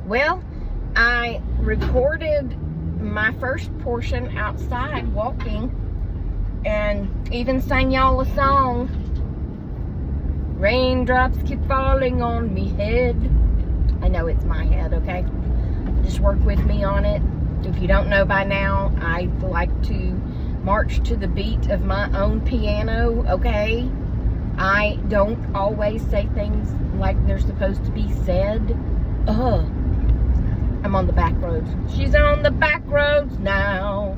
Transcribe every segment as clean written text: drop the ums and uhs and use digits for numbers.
Well, I recorded my first portion outside walking and even sang y'all a song. Raindrops keep falling on me head. I know it's my head, okay? Just work with me on it. If you don't know by now, I like to march to the beat of my own piano, okay? I don't always say things like they're supposed to be said. I'm on the back roads. She's on the back roads now.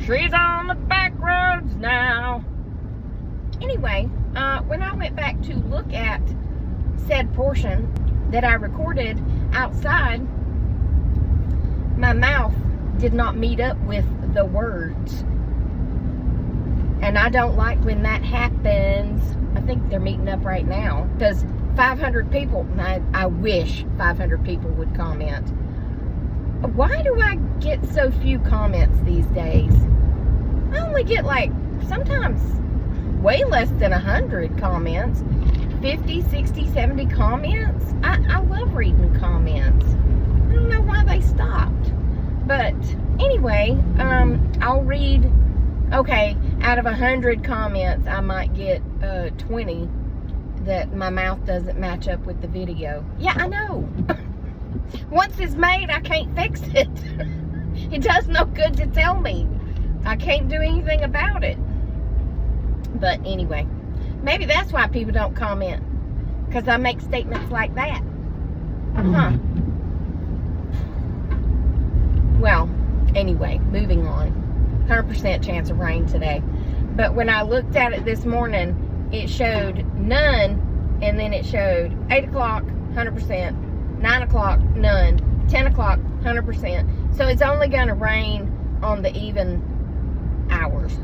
She's on the back roads now. Anyway, when I went back to look at said portion that I recorded outside, my mouth did not meet up with the words. And I don't like when that happens. I think they're meeting up right now. Because 500 people, I wish 500 people would comment. Why do I get so few comments these days? I only get like, sometimes way less than 100 comments. 50, 60, 70 comments. I love reading comments. I don't know why they stopped. But anyway, I'll read, okay, out of 100 comments, I might get 20 that my mouth doesn't match up with the video. Yeah, I know. Once it's made, I can't fix it. It does no good to tell me. I can't do anything about it. But anyway, maybe that's why people don't comment. Because I make statements like that. Huh. Well, anyway, moving on. 100% chance of rain today. But when I looked at it this morning, it showed none, and then it showed 8 o'clock, 100%, 9 o'clock, none, 10 o'clock, 100%. So it's only going to rain on the even hours.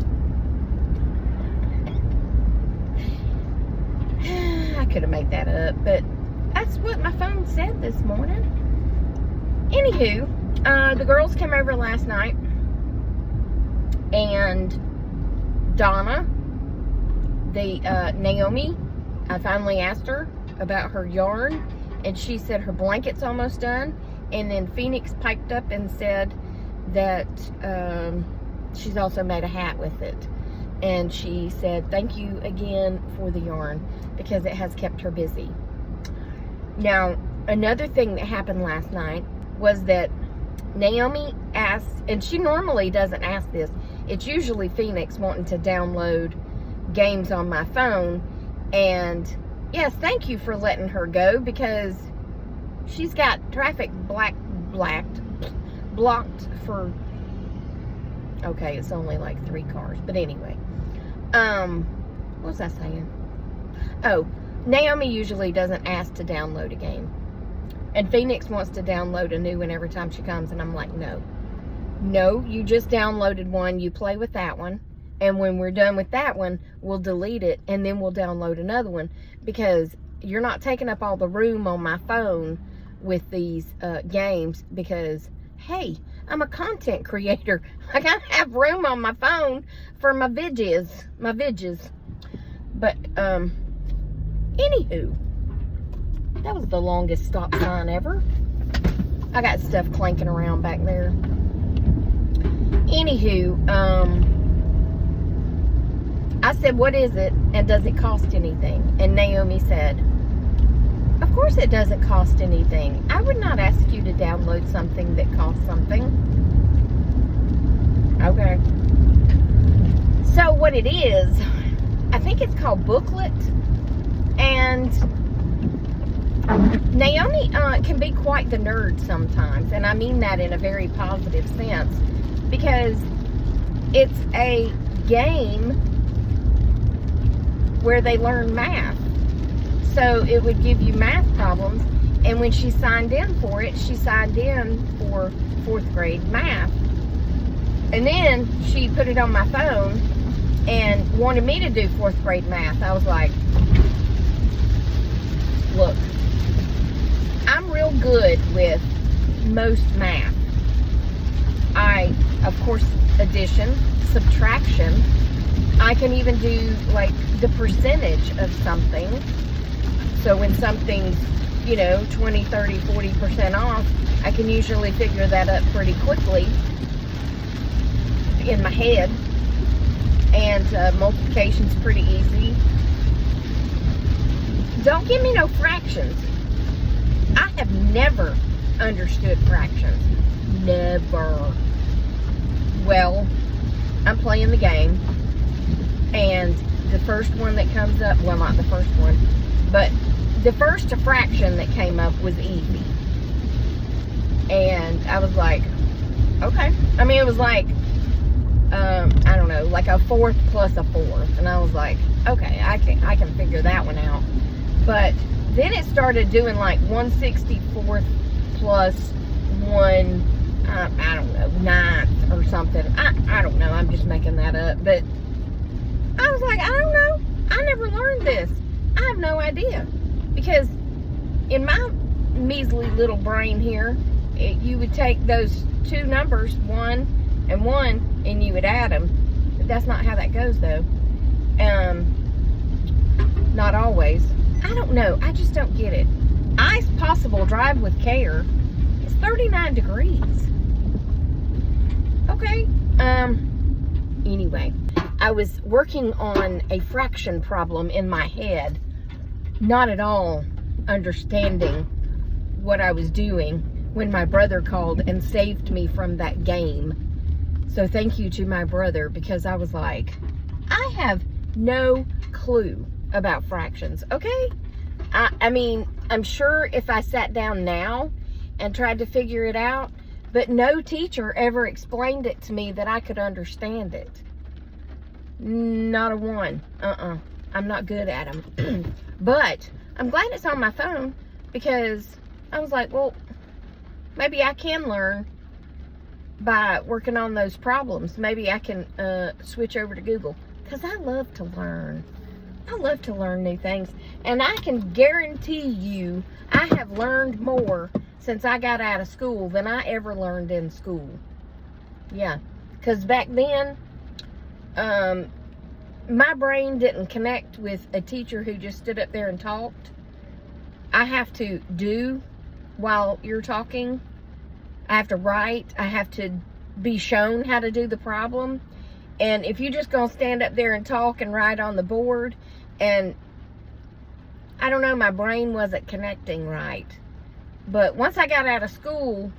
I could have made that up, but that's what my phone said this morning. Anywho, the girls came over last night, and Donna, Naomi, I finally asked her about her yarn, and she said her blanket's almost done. And then Phoenix piped up and said that she's also made a hat with it. And she said, thank you again for the yarn, because it has kept her busy. Now, another thing that happened last night was that Naomi asked, and she normally doesn't ask this, it's usually Phoenix wanting to download games on my phone. And yes, thank you for letting her go, because she's got traffic blocked for, okay, it's only like 3 cars, but anyway, what was I saying? Oh, Naomi usually doesn't ask to download a game, and Phoenix wants to download a new one every time she comes, and I'm like, no, you just downloaded one, you play with that one, and when we're done with that one, we'll delete it, and then we'll download another one, because you're not taking up all the room on my phone with these games, because, hey, I'm a content creator. I gotta have room on my phone for my vidges. But, anywho, that was the longest stop sign ever. I got stuff clanking around back there. Anywho, I said, what is it, and does it cost anything? And Naomi said, of course it doesn't cost anything. I would not ask you to download something that costs something. Okay. So what it is, I think it's called Booklet. And Naomi can be quite the nerd sometimes. And I mean that in a very positive sense. Because it's a game where they learn math. So it would give you math problems. And when she signed in for it, she signed in for 4th grade math. And then she put it on my phone and wanted me to do 4th grade math. I was like, look, I'm real good with most math. Of course, addition, subtraction. I can even do like the percentage of something. So when something's you know, 20, 30, 40% off, I can usually figure that up pretty quickly in my head. And multiplication's pretty easy. Don't give me no fractions. I have never understood fractions. Never. Well, I'm playing the game, and the first one that comes up, well, not the first one, but the first fraction that came up was easy. And I was like, okay. I mean, it was like, I don't know, like a fourth plus a fourth. And I was like, okay, I can figure that one out. But then it started doing like 1/64th plus 1, I don't know, 9th or something. I don't know. I'm just making that up. But I was like, I don't know. I never learned this. I have no idea. Because in my measly little brain here, you would take those two numbers, 1 and 1, and you would add them. But that's not how that goes, though. Not always. I don't know. I just don't get it. Ice Possible Drive with Care is 39 degrees. Okay. Anyway, I was working on a fraction problem in my head, not at all understanding what I was doing when my brother called and saved me from that game. So thank you to my brother, because I was like, I have no clue about fractions, okay? I mean, I'm sure if I sat down now and tried to figure it out, but no teacher ever explained it to me that I could understand it. Not a one. I'm not good at them. But I'm glad it's on my phone, because I was like, well, maybe I can learn by working on those problems. Maybe I can switch over to Google, because I love to learn. I love to learn new things, and I can guarantee you I have learned more since I got out of school than I ever learned in school. Yeah, because back then, my brain didn't connect with a teacher who just stood up there and talked. I have to do while you're talking. I have to write. I have to be shown how to do the problem. And if you're just going to stand up there and talk and write on the board, and I don't know, my brain wasn't connecting right. But once I got out of school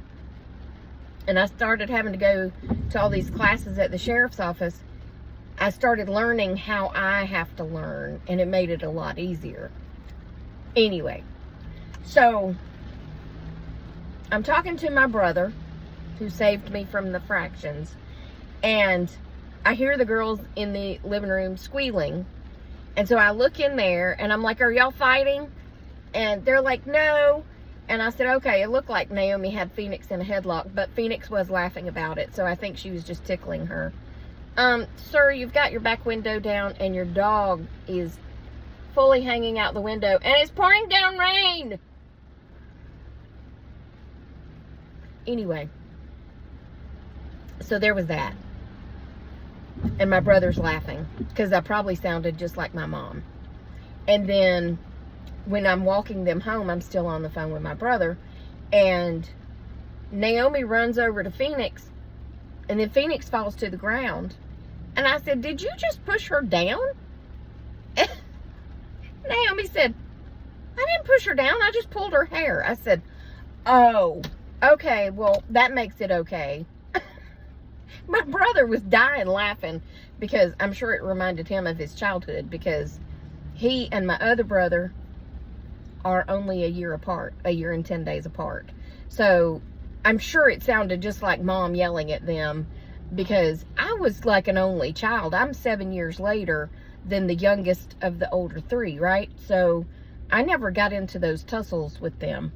and I started having to go to all these classes at the sheriff's office, I started learning how I have to learn, and it made it a lot easier. Anyway, so I'm talking to my brother, who saved me from the fractions, and I hear the girls in the living room squealing. And so I look in there, and I'm like, are y'all fighting? And they're like, no. And I said, okay, it looked like Naomi had Phoenix in a headlock, but Phoenix was laughing about it, so I think she was just tickling her. Sir, you've got your back window down, and your dog is fully hanging out the window, and it's pouring down rain. Anyway, so there was that. And my brother's laughing, because I probably sounded just like my mom. And then when I'm walking them home, I'm still on the phone with my brother, and Naomi runs over to Phoenix, and then Phoenix falls to the ground. And I said, did you just push her down? And Naomi said, I didn't push her down, I just pulled her hair. I said, oh, okay, well, that makes it okay. My brother was dying laughing, because I'm sure it reminded him of his childhood, because he and my other brother are only a year apart, a year and 10 days apart. So I'm sure it sounded just like Mom yelling at them, because I was like an only child. I'm 7 years later than the youngest of the older three, right? So I never got into those tussles with them.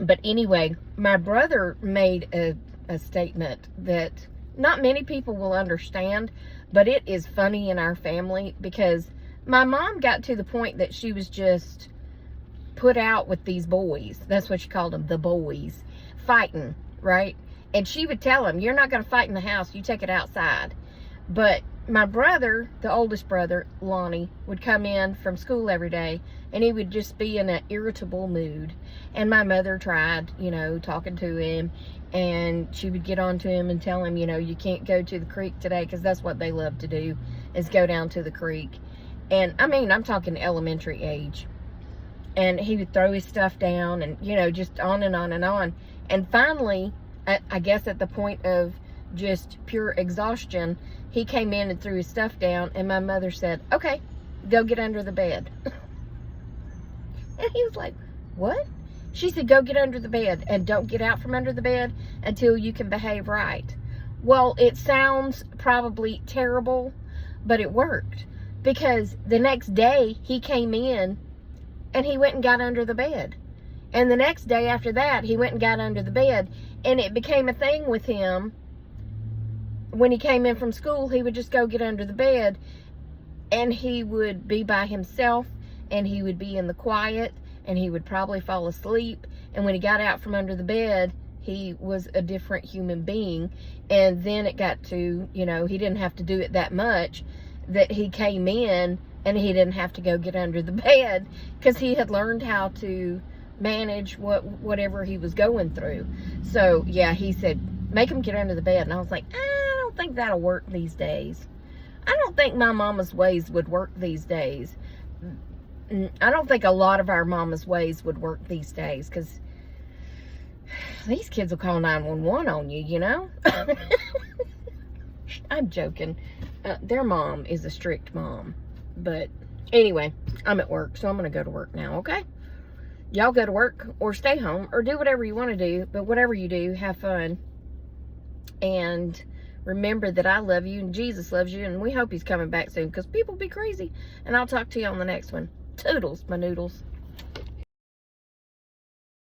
But anyway, my brother made a statement that not many people will understand, but it is funny in our family, because my mom got to the point that she was just put out with these boys. That's what she called them, the boys, fighting, right? And she would tell them, you're not going to fight in the house, you take it outside. But my brother, the oldest brother, Lonnie, would come in from school every day, and he would just be in an irritable mood. And my mother tried, talking to him, and she would get on to him and tell him, you can't go to the creek today, because that's what they love to do, is go down to the creek. And I mean, I'm talking elementary age. And he would throw his stuff down, and just on and on and on. And finally, I guess at the point of just pure exhaustion, he came in and threw his stuff down, and my mother said, okay, go get under the bed. And he was like, what? She said, go get under the bed, and don't get out from under the bed until you can behave right. Well, it sounds probably terrible, but it worked, because the next day he came in and he went and got under the bed. And the next day after that, he went and got under the bed, and it became a thing with him. When he came in from school, he would just go get under the bed, and he would be by himself, and he would be in the quiet, and he would probably fall asleep. And when he got out from under the bed, he was a different human being. And then it got to, he didn't have to do it that much, that he came in and he didn't have to go get under the bed, because he had learned how to manage whatever he was going through. So yeah, he said, make him get under the bed. And I was like, I don't think that'll work these days. I don't think my mama's ways would work these days. I don't think a lot of our mama's ways would work these days, because these kids will call 911 on you, I'm joking. Their mom is a strict mom. But anyway, I'm at work, so I'm going to go to work now, okay? Y'all go to work or stay home or do whatever you want to do. But whatever you do, have fun. And remember that I love you and Jesus loves you. And we hope he's coming back soon, because people be crazy. And I'll talk to you on the next one. Toodles, my noodles.